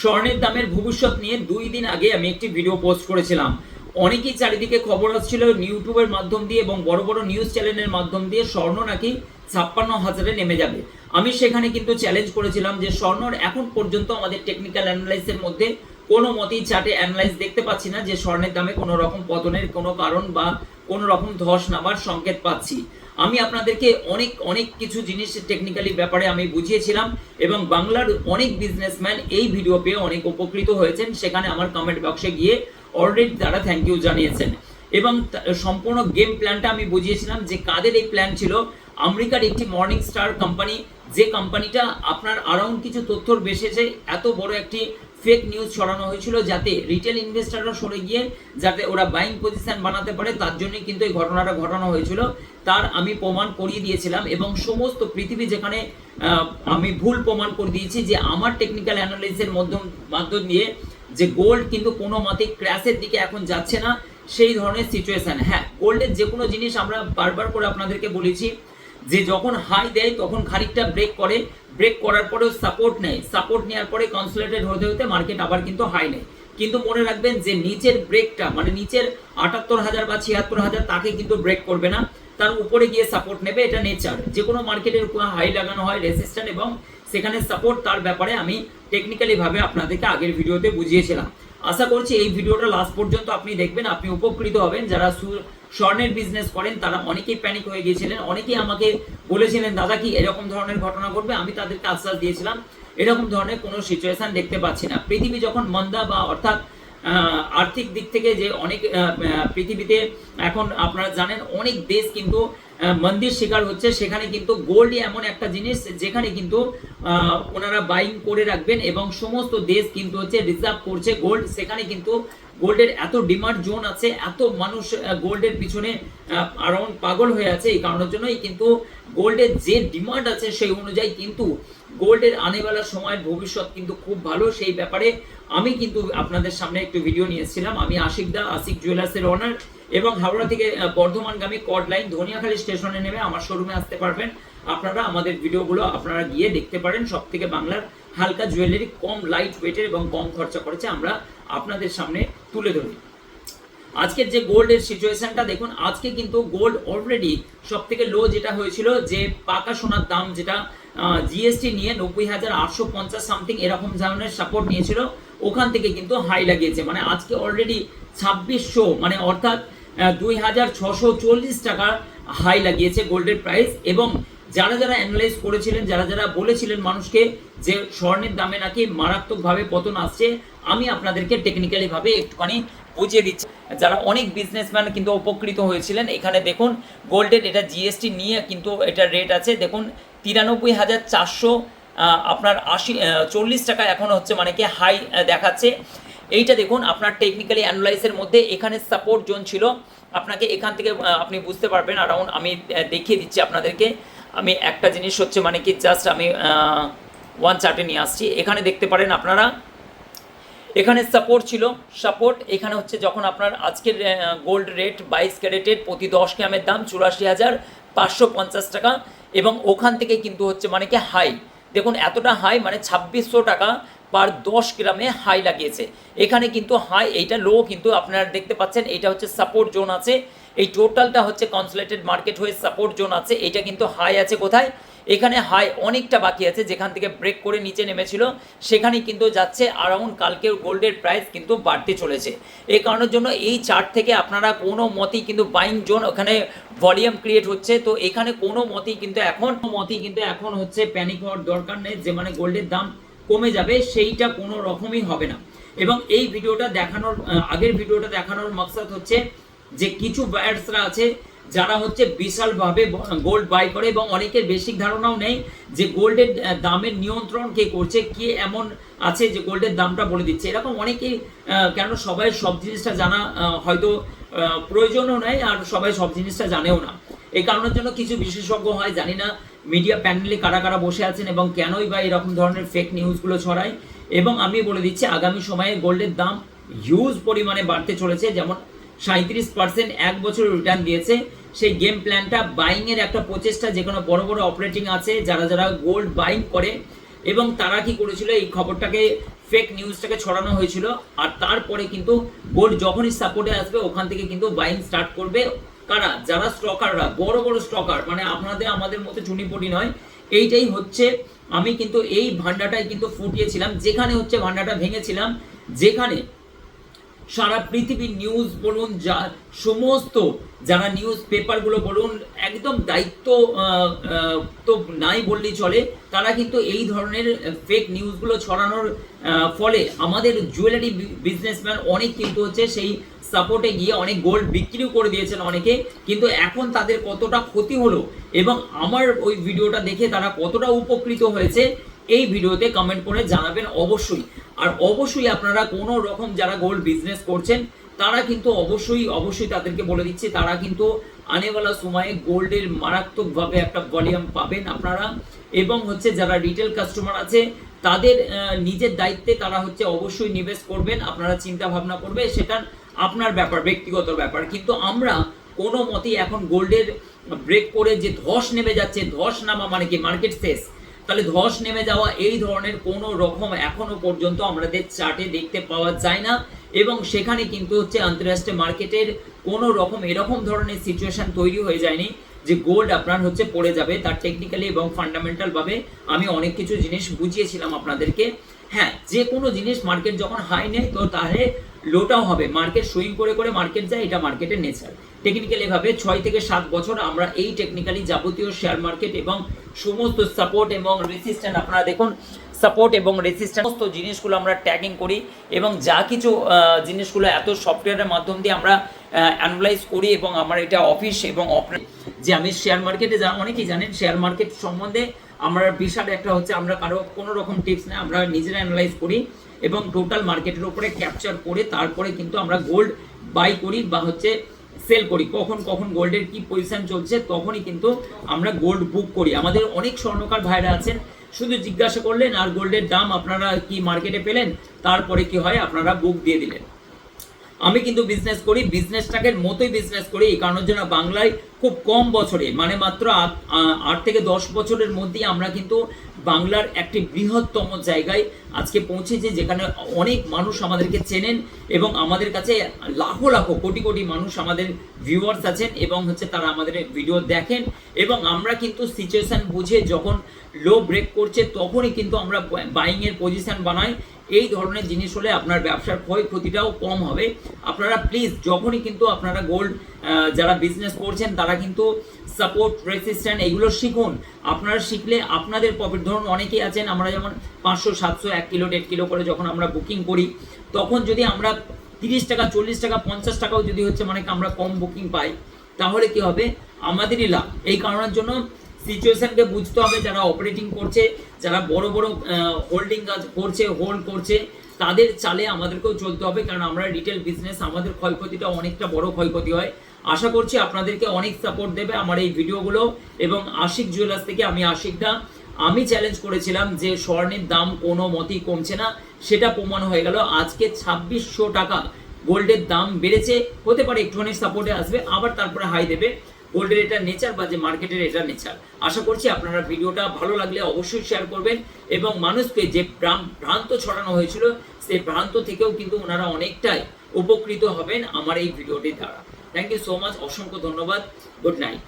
স্বর্ণের দামের ভবিষ্যৎ নিয়ে 2 দিন আগে আমি একটি ভিডিও পোস্ট করেছিলাম। অনেকেই চারিদিকে খবর আসছিল ইউটিউবের মাধ্যম দিয়ে এবং বড় বড় নিউজ চ্যানেলের মাধ্যম দিয়ে স্বর্ণ নাকি 56,000-এ নেমে যাবে। আমি সেখানে কিন্তু চ্যালেঞ্জ করেছিলাম যে স্বর্ণর এখন পর্যন্ত আমাদের টেকনিক্যাল অ্যানালাইসিসের মধ্যে কোনো মতেই চার্টে অ্যানালাইজ দেখতে পাচ্ছি না যে স্বর্ণের দামে কোনো রকম পতনের কোনো কারণ বা কোনো রকম ধস নামার সংকেত পাচ্ছি। আমি আপনাদেরকে অনেক অনেক কিছু জিনিস টেকনিক্যালি ব্যাপারে আমি বুঝিয়েছিলাম এবং বাংলার অনেক বিজনেসম্যান এই ভিডিও পেয়ে অনেক উপকৃত হয়েছেন। সেখানে আমার কমেন্ট বক্সে গিয়ে অলরেডি তারা থ্যাংক ইউ জানিয়েছেন এবং সম্পূর্ণ গেম প্ল্যানটা আমি বুঝিয়েছিলাম যে কাদের এই প্ল্যান ছিল। আমেরিকার একটি মর্নিং স্টার কোম্পানি, যে কোম্পানিটা আপনার আরাউন্ড কিছু তথ্যর বেসেছে এত বড় একটি ফেক নিউজ ছড়ানো হয়েছিল যাতে রিটেল ইনভেস্টাররা সরে গিয়ে যাতে ওরা বাইং পজিশন বানাতে পারে, তার জন্যই কিন্তু এই ঘটনাটা ঘটানো হয়েছিল। তার আমি প্রমাণ করিয়ে দিয়েছিলাম এবং সমস্ত পৃথিবী যেখানে আমি ভুল প্রমাণ করে দিয়েছি যে আমার টেকনিক্যাল অ্যানালাইসিসের মাধ্যম দিয়ে যে গোল্ড কিন্তু কোনো মতে ক্র্যাশের দিকে এখন যাচ্ছে না, সেই ধরনের সিচুয়েশন। হ্যাঁ, গোল্ডের যে কোনো জিনিস আমরা বারবার করে আপনাদেরকে বলেছি যে যখন হাই দেয় তখন খানিকটা ব্রেক করে, ব্রেক করার পরেও সাপোর্ট নেয়, সাপোর্ট নেওয়ার পরে কনসোলিডেট হতে হতে মার্কেট আবার কিন্তু হাই নেয়। কিন্তু মনে রাখবেন যে নিচের ব্রেকটা মানে নিচের 78,000 বা 76,000 তাকে কিন্তু ব্রেক করবে না, তার উপরে গিয়ে সাপোর্ট নেবে। এটা নেচার, যে কোনো মার্কেটের হাই লাগানো হয় রেজিস্ট্যান্ট এবং সেখানে সাপোর্ট, তার ব্যাপারে আমি টেকনিক্যালি ভাবে আপনাদেরকে আগের ভিডিওতে বুঝিয়েছিলাম। আশা করছি এই ভিডিওটা লাস্ট পর্যন্ত আপনি দেখবেন, আপনি উপকৃত হবেন। যারা স্বর্ণের বিজনেস করেন তারা অনেকেই প্যানিক হয়ে গিয়েছিলেন, অনেকেই আমাকে বলেছিলেন দাদা কি এরকম ধরনের ঘটনা ঘটবে। আমি তাদেরকে আশ্বাস দিয়েছিলাম এরকম ধরনের কোনো সিচুয়েশন দেখতে পাচ্ছি না। পৃথিবী যখন মন্দা বা অর্থাৎ আর্থিক দিক থেকে যে অনেক পৃথিবীতে এখন আপনারা জানেন অনেক দেশ কিন্তু মন্দির শিকার হচ্ছে, সেখানে কিন্তু গোল্ডই এমন একটা জিনিস যেখানে কিন্তু ওনারা বাইং করে রাখবেন এবং সমস্ত দেশ কিন্তু হচ্ছে রিজার্ভ করছে গোল্ড। সেখানে কিন্তু গোল্ডের এত ডিমান্ড জোন আছে, এত মানুষ গোল্ডের পিছনে অ্যারাউন্ড পাগল হয়ে আছে। এই কারণের জন্যই কিন্তু গোল্ডের যে ডিমান্ড আছে সেই অনুযায়ী কিন্তু গোল্ডের আনেওয়ালা সময়ের ভবিষ্যৎ কিন্তু খুব ভালো। সেই ব্যাপারে আমি কিন্তু আপনাদের সামনে একটু ভিডিও নিয়ে এসেছিলাম। আমি আশিক দা, আশিক জুয়েলার্সের ওনার এবং হাওড়া থেকে বর্ধমানগামী কড লাইন ধনিয়াখালী স্টেশনে নেমে আমার শোরুমে আসতে পারবেন। আপনারা আমাদের ভিডিওগুলো আপনারা গিয়ে দেখতে পারেন। সব থেকে বাংলার হালকা জুয়েলারি কম লাইট ওয়েটের এবং কম খরচা করেছে আমরা আপনাদের সামনে তুলে ধরি। আজকের যে গোল্ডের সিচুয়েশনটা দেখুন, আজকে কিন্তু গোল্ড অলরেডি সব থেকে লো যেটা হয়েছিল যে পাকা সোনার দাম যেটা জিএসটি নিয়ে 90,850 সামথিং এরকম ধরনের সাপোর্ট নিয়েছিল, ওখান থেকে কিন্তু হাই লাগিয়েছে। মানে আজকে অলরেডি 2600 মানে অর্থাৎ 2,640 টাকা হাই লাগিয়েছে গোল্ডের প্রাইস। এবং যারা যারা অ্যানালাইজ করেছিলেন, যারা যারা বলেছিলেন মানুষকে যে স্বর্ণের দামে নাকি মারাত্মকভাবে পতন আসছে, আমি আপনাদেরকে টেকনিক্যালি ভাবে একটুখানি বুঝিয়ে দিচ্ছি। যারা অনেক বিজনেসম্যান কিন্তু উপকৃত হয়েছিলেন, এখানে দেখুন গোল্ডের এটা জিএসটি নিয়ে কিন্তু এটা রেট আছে দেখুন 93,400 আপনার 40 টাকা এখন হচ্ছে মানে কি হাই দেখাচ্ছে। এইটা দেখুন আপনার টেকনিক্যালি অ্যানালাইসের মধ্যে এখানে সাপোর্ট জোন ছিল, আপনাকে এখান থেকে আপনি বুঝতে পারবেন অ্যারাউন্ড। আমি দেখিয়ে দিচ্ছি আপনাদেরকে, আমি একটা জিনিস হচ্ছে মানে কি জাস্ট আমি ওয়ান চার্টে নিয়ে আসছি। এখানে দেখতে পারেন আপনারা এখানে সাপোর্ট ছিল, সাপোর্ট এখানে হচ্ছে যখন আপনার আজকের গোল্ড রেট 22 ক্যারেটের প্রতি 10 গ্রামের দাম 84,550 টাকা এবং ওখান থেকে কিন্তু হচ্ছে মানে কি হাই দেখুন এতটা হাই মানে 2600 টাকা পার 10 গ্রামে হাই লাগিয়েছে। এখানে কিন্তু হাই, এইটা লো কিন্তু আপনারা দেখতে পাচ্ছেন, এইটা হচ্ছে সাপোর্ট জোন আছে। এই টোটালটা হচ্ছে কনসোলিডেটেড মার্কেট হয়ে সাপোর্ট জোন আছে। এইটা কিন্তু হাই আছে কোথায়, এখানে হাই অনেকটা বাকি আছে, যেখান থেকে ব্রেক করে নিচে নেমেছিল সেখানে কিন্তু যাচ্ছে অ্যারাউন্ড। কালকের গোল্ডের প্রাইস কিন্তু বাড়তে চলেছে। এই কারণের জন্য এই চার্ট থেকে আপনারা কোনো মতেই কিন্তু বাইং জোন ওখানে ভলিউম ক্রিয়েট হচ্ছে, তো এখানে কোনো মতেই কিন্তু এখন হচ্ছে প্যানিক হওয়ার দরকার নেই যে মানে গোল্ডের দাম কমে যাবে, সেইটা কোনো রকমই হবে না। এবং এই ভিডিওটা দেখানোর আগের ভিডিওটা দেখানোর মকসদ হচ্ছে যে কিছু বায়ার্সরা আছে যারা হচ্ছে বিশালভাবে গোল্ড বাই করে এবং অনেকের বেসিক ধারণাও নেই যে গোল্ডের দামের নিয়ন্ত্রণ কে করছে, কে এমন আছে যে গোল্ডের দামটা বলে দিচ্ছে। এরকম অনেকেই, কেন সবাই সব জিনিসটা জানা হয়তো প্রয়োজনও নেই আর সবাই সব জিনিসটা জানেও না। এই কারণের জন্য কিছু বিশেষজ্ঞ হয়, জানি না মিডিয়া প্যানেলে কারা কারা বসে আছেন এবং কেনই বা এরকম ধরনের ফেক নিউজগুলো ছড়ায়। এবং আমি বলে দিচ্ছি আগামী সময়ে গোল্ডের দাম হিউজ পরিমাণে বাড়তে চলেছে। যেমন 37% এক বছর রিটার্ন দিয়েছে, সেই গেম প্ল্যানটা বাইংয়ের একটা প্রচেষ্টা, যে কোনো বড় বড় অপারেটিং আছে যারা যারা গোল্ড বাইং করে এবং তারা কি করেছিল এই খবরটাকে ফেক নিউজটাকে ছড়ানো হয়েছিল, আর তারপরে কিন্তু গোল্ড যখনই সাপোর্টে আসবে ওখান থেকে কিন্তু বাইং স্টার্ট করবে কারা, যারা স্টকাররা, বড় বড় স্টকার, মানে আপনাদের আমাদের মতো চুনিপটি নয়। এইটাই হচ্ছে, আমি কিন্তু এই ভান্ডাটাই কিন্তু ফুটিয়েছিলাম, যেখানে হচ্ছে ভান্ডাটা ভেঙেছিলাম, যেখানে সারা পৃথিবীর নিউজ বলুন, যা সমস্ত যারা নিউজ পেপারগুলো বলুন, একদম দায়িত্ব তো নাই বললেই চলে, তারা কিন্তু এই ধরনের ফেক নিউজগুলো ছড়ানোর ফলে আমাদের জুয়েলারি বিজনেসম্যান অনেক কিন্তু হচ্ছে সেই সাপোর্টে গিয়ে অনেক গোল্ড বিক্রিও করে দিয়েছেন অনেকে, কিন্তু এখন তাদের কতটা ক্ষতি হলো এবং আমার ওই ভিডিওটা দেখে তারা কতটা উপকৃত হয়েছে এই ভিডিওতে কমেন্ট করে জানাবেন অবশ্যই। আর অবশ্যই আপনারা কোনো রকম যারা গোল্ড বিজনেস করছেন তারা কিন্তু অবশ্যই তাদেরকে বলে দিচ্ছি, তারা কিন্তু আনেওয়ালা সময়ে গোল্ডের মারাত্মকভাবে একটা ভলিউম পাবেন আপনারা। এবং হচ্ছে যারা রিটেল কাস্টমার আছে তাদের নিজের দায়িত্বে তারা হচ্ছে অবশ্যই নিবেশ করবেন, আপনারা চিন্তা ভাবনা করবে, সেটা আপনার ব্যাপার, ব্যক্তিগত ব্যাপার। কিন্তু আমরা কোনো মতেই এখন গোল্ডের ব্রেক করে যে ধস নেমে যাচ্ছে, ধস নামা মানে কি মার্কেট শেষ, তাহলে ধস নেমে যাওয়া এই ধরনের কোনো রকম এখনো পর্যন্ত আমাদের চার্টে দেখতে পাওয়া যায় না। এবং সেখানে কিন্তু হচ্ছে আন্তঃরাষ্ট্রীয় মার্কেটের কোনো রকম এরকম ধরনের সিচুয়েশন তৈরি হয়ে যায়নি যে গোল্ড আপনার হচ্ছে পড়ে যাবে। তার টেকনিক্যালি এবং ফান্ডামেন্টাল ভাবে আমি অনেক কিছু জিনিস বুঝিয়েছিলাম আপনাদেরকে। হ্যাঁ, যে কোনো জিনিস মার্কেট যখন হাই নেয় তো তাহলে লোটাও হবে, মার্কেট সুইং করে করে মার্কেট যায়, এটা মার্কেটের নেচার। টেকনিক্যালি ভাবে 6 থেকে 7 বছর আমরা এই টেকনিক্যালি যাবতীয় শেয়ার মার্কেট এবং সমস্ত সাপোর্ট এবং রেজিস্ট্যান্স, আপনারা দেখুন সাপোর্ট এবং রেজিস্ট্যান্স সমস্ত জিনিসগুলো আমরা ট্যাগিং করি এবং যা কিছু জিনিসগুলো এত সফটওয়্যারের মাধ্যম দিয়ে আমরা অ্যানালাইজ করি। এবং আমার এটা অফিস এবং যে আমি শেয়ার মার্কেটে অনেকেই জানেন শেয়ার মার্কেট সম্বন্ধে আমরা বিশাল একটা হচ্ছে, আমরা কারো কোনো রকম টিপস নেই, আমরা নিজেরা অ্যানালাইজ করি এবং টোটাল মার্কেটের উপরে ক্যাপচার করে তারপরে কিন্তু আমরা গোল্ড বাই করি বা হচ্ছে সেল করি। কখন কখন গোল্ডের কি পজিশন চলছে তখনই কিন্তু আমরা গোল্ড বুক করি। আমাদের অনেক স্বর্ণকার ভাইরা আছেন, শুধু জিজ্ঞাসা করলেন আর গোল্ডের দাম আপনারা কি মার্কেটে পেলেন, তারপরে কি হয় আপনারা বুক দিয়ে দিলেন। আমি কিন্তু বিজনেস করি, বিজনেসটাকে মতোই বিজনেস করি, এই কারণের জন্য বাংলায় খুব কম বছরে, মানে মাত্র 8 থেকে 10 বছরের মধ্যেই আমরা কিন্তু বাংলার একটি বৃহত্তম জায়গায় আজকে পৌঁছেছি, যেখানে অনেক মানুষ আমাদেরকে চেনেন এবং আমাদের কাছে লাখো লাখো কোটি কোটি মানুষ আমাদের ভিউয়ার্স আছেন এবং হচ্ছে তারা আমাদের ভিডিও দেখেন। এবং আমরা কিন্তু সিচুয়েশন বুঝে যখন লো ব্রেক করছে তখনই কিন্তু আমরা বাইংয়ের পজিশন বানাই। এই ধরনের জিনিস হলে আপনার ব্যবসার ক্ষয়ক্ষতিটাও কম হবে। আপনারা প্লিজ যখনই কিন্তু আপনারা গোল্ড যারা বিজনেস করছেন তারা কিন্তু সাপোর্ট রেজিস্ট্যান্স এগুলো শিখুন। আপনারা শিখলে আপনাদের প্রফিট, ধরুন অনেকেই আছেন, আমরা যেমন 500 700 1 কিলো 1.5 কিলো করে যখন আমরা বুকিং করি তখন যদি আমরা 30 টাকা 40 টাকা 50 টাকাও যদি হচ্ছে মানে আমরা কম বুকিং পাই তাহলে কি হবে, আমাদেরই লাভ। এই কারণের জন্য সিচুয়েশনকে বুঝতে হবে, যারা অপারেটিং করছে, যারা বড় বড় হোল্ডিং করছে, হোল্ড করছে, তাদের চালে আমাদেরকেও চলতে হবে, কারণ আমরা রিটেল বিজনেস, আমাদের ক্ষয়ক্ষতিটা অনেকটা বড় ক্ষয়ক্ষতি হয়। আশা করছি আপনাদেরকে অনেক সাপোর্ট দেবে আমার এই ভিডিওগুলো। এবং আশিক জুয়েলার্স থেকে আমি চ্যালেঞ্জ করেছিলাম যে স্বর্ণের দাম কোনো মতেই কমছে না, সেটা প্রমাণ হয়ে গেল। আজকে 2600 টাকা গোল্ডের দাম বেড়েছে, হতে পারে একটুখানি সাপোর্টে আসবে আবার তারপরে হাই দেবে। গোল্ডের এটা নেচার বা যে মার্কেটের এটা নেচার। আশা করছি আপনারা ভিডিওটা ভালো লাগলে অবশ্যই শেয়ার করবেন এবং মানুষকে যে ভ্রান্ত ছড়ানো হয়েছিল সেই ভ্রান্ত থেকেও কিন্তু ওনারা অনেকটাই উপকৃত হবেন আমার এই ভিডিওটির দ্বারা। থ্যাংক ইউ সো মাচ, অসংখ্য ধন্যবাদ, গুড নাইট।